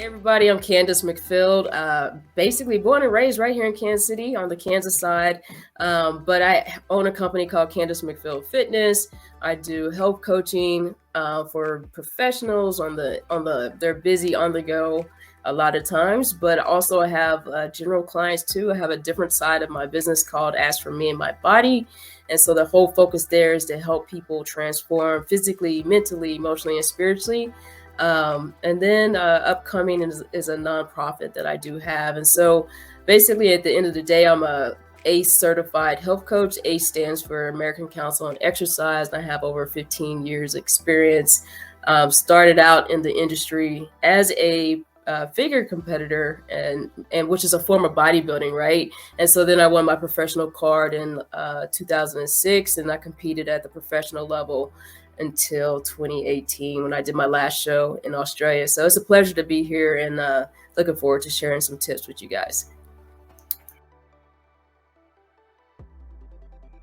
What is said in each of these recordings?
Everybody, I'm Candice McField. Basically born and raised right here in Kansas City on the Kansas side. But I own a company called Candice McField Fitness. I do health coaching for professionals they're busy on the go a lot of times, but also I have general clients too. I have a different side of my business called Ask for Me and My Body. And so the whole focus there is to help people transform physically, mentally, emotionally, and spiritually. And then upcoming is a nonprofit that I do have. And so basically at the end of the day, I'm a ACE certified health coach. ACE stands for American Council on Exercise. And I have over 15 years experience. Started out in the industry as a figure competitor and which is a form of bodybuilding, right? And so then I won my professional card in 2006, and I competed at the professional level until 2018 when I did my last show in Australia. So it's a pleasure to be here, and looking forward to sharing some tips with you guys.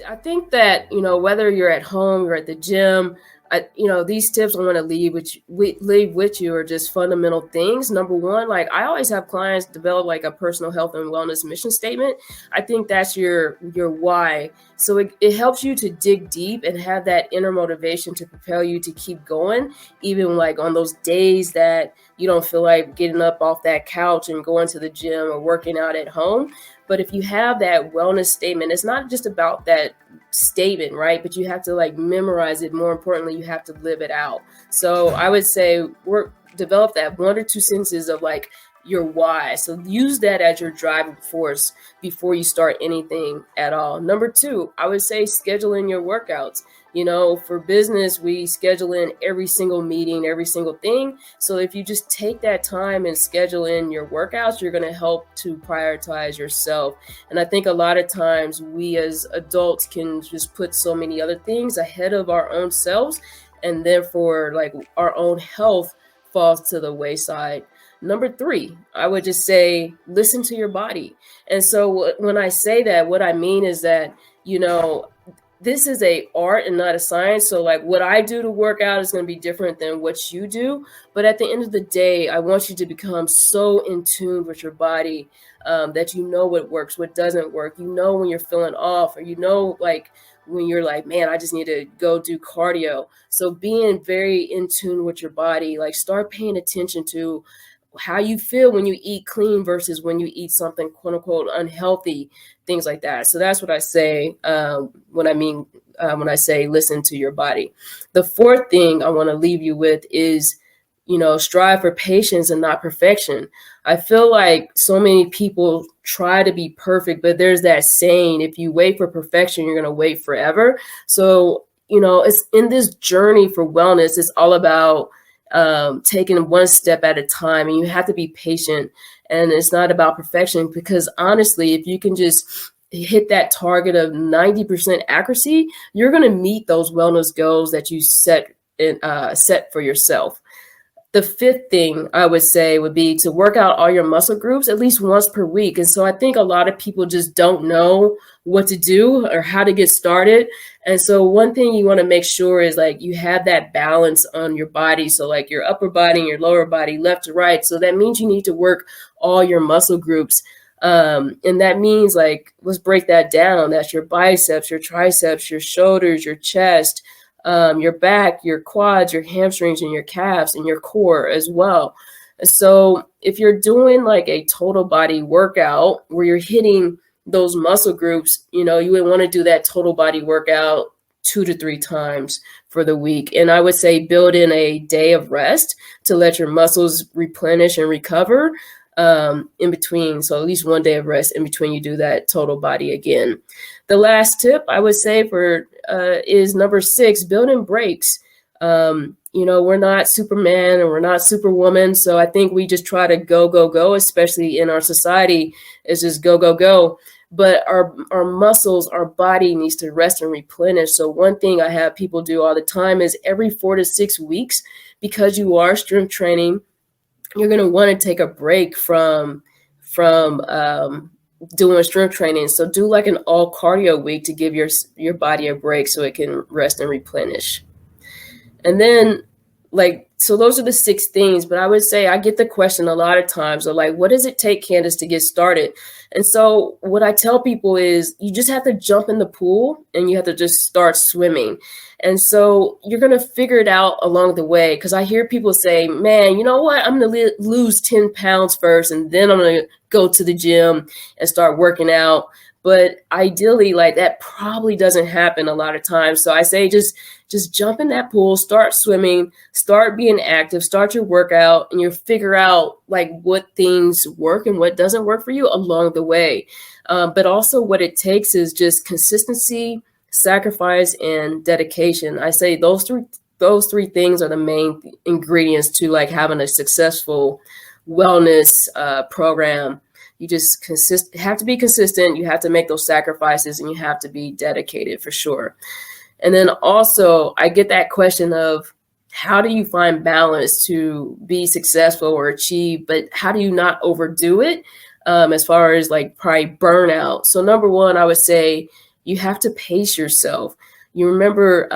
I think that, whether you're at home, you're at the gym, these tips I want to leave with you are just fundamental things. Number one, like I always have clients develop like a personal health and wellness mission statement. I think that's your why. So it helps you to dig deep and have that inner motivation to propel you to keep going, even like on those days that you don't feel like getting up off that couch and going to the gym or working out at home. But if you have that wellness statement, it's not just about that statement, right? But you have to like memorize it. More importantly, you have to live it out. So I would say develop that 1 or 2 sentences of like your why. So use that as your driving force before you start anything at all. Number 2, I would say schedule in your workouts. For business, we schedule in every single meeting, every single thing. So if you just take that time and schedule in your workouts, you're going to help to prioritize yourself. And I think a lot of times we as adults can just put so many other things ahead of our own selves, and therefore like our own health falls to the wayside. Number 3, I would just say, listen to your body. And so when I say that, what I mean is that, this is a art and not a science. So like what I do to work out is going to be different than what you do. But at the end of the day, I want you to become so in tune with your body that you know what works, what doesn't work. When you're feeling off, or like when you're like, man, I just need to go do cardio. So being very in tune with your body, like start paying attention to how you feel when you eat clean versus when you eat something quote unquote unhealthy, things like that. So that's what I say when I say listen to your body. The 4th thing I want to leave you with is, strive for patience and not perfection. I feel like so many people try to be perfect, but there's that saying, if you wait for perfection, you're going to wait forever. So, it's in this journey for wellness, it's all about taking one step at a time, and you have to be patient, and it's not about perfection, because honestly, if you can just hit that target of 90% accuracy, you're going to meet those wellness goals that you set for yourself. The 5th thing I would say would be to work out all your muscle groups at least once per week. And so I think a lot of people just don't know what to do or how to get started. And so one thing you want to make sure is like you have that balance on your body. So like your upper body and your lower body, left to right. So that means you need to work all your muscle groups. And that means like, let's break that down. That's your biceps, your triceps, your shoulders, your chest, your back, your quads, your hamstrings, and your calves, and your core as well. So if you're doing like a total body workout where you're hitting those muscle groups, you would want to do that total body workout 2 to 3 times for the week. And I would say build in a day of rest to let your muscles replenish and recover in between. So at least 1 day of rest in between you do that total body again. The last tip I would say is number 6, building breaks. We're not Superman and we're not Superwoman. So I think we just try to go, especially in our society, is just go. But our muscles, our body needs to rest and replenish. So one thing I have people do all the time is every 4 to 6 weeks, because you are strength training, you're going to want to take a break from doing strength training. So do like an all cardio week to give your body a break so it can rest and replenish. And then So those are the 6 things. But I would say I get the question a lot of times of like, what does it take, Candice, to get started? And so what I tell people is you just have to jump in the pool and you have to just start swimming. And so you're going to figure it out along the way. Because I hear people say, man, you know what? I'm going to lose 10 pounds first, and then I'm going to go to the gym and start working out. But ideally, like, that probably doesn't happen a lot of times. So I say just jump in that pool, start swimming, start being active, start your workout, and you'll figure out like what things work and what doesn't work for you along the way. But also what it takes is just consistency, sacrifice, and dedication. I say those three things are the main ingredients to like having a successful wellness program. You just have to be consistent. You have to make those sacrifices, and you have to be dedicated for sure. And then also, I get that question of how do you find balance to be successful or achieve, but how do you not overdo it, as far as like probably burnout? So number one, I would say you have to pace yourself. You remember,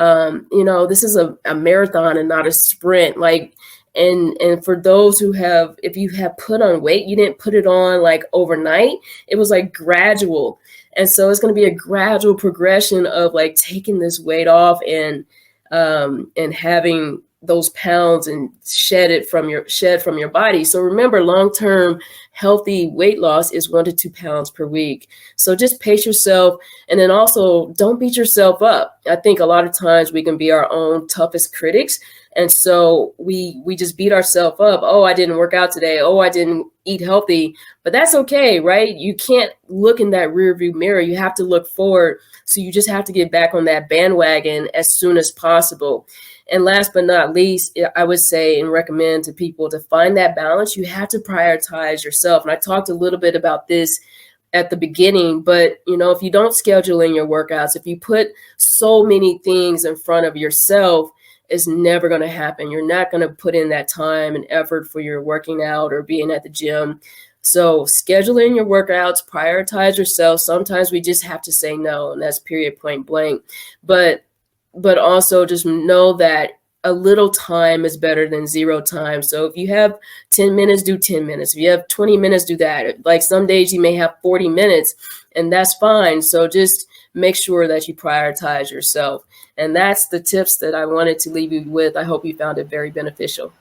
this is a marathon and not a sprint. Like, and for those who have, if you have put on weight, you didn't put it on like overnight. It was like gradual. And so it's going to be a gradual progression of like taking this weight off and having those pounds and shed from your body. So remember, long-term healthy weight loss is 1 to 2 pounds per week. So just pace yourself. And then also don't beat yourself up. I think a lot of times we can be our own toughest critics. And so we just beat ourselves up. Oh, I didn't work out today. Oh, I didn't eat healthy. But that's okay, right? You can't look in that rearview mirror. You have to look forward. So you just have to get back on that bandwagon as soon as possible. And last but not least, I would say and recommend to people to find that balance. You have to prioritize yourself. And I talked a little bit about this at the beginning, but if you don't schedule in your workouts, if you put so many things in front of yourself, it's never going to happen. You're not going to put in that time and effort for your working out or being at the gym. So schedule in your workouts, prioritize yourself. Sometimes we just have to say no, and that's period, point blank. But also just know that a little time is better than zero time. So if you have 10 minutes, do 10 minutes. If you have 20 minutes, do that. Like some days you may have 40 minutes, and that's fine. So just make sure that you prioritize yourself. And that's the tips that I wanted to leave you with. I hope you found it very beneficial.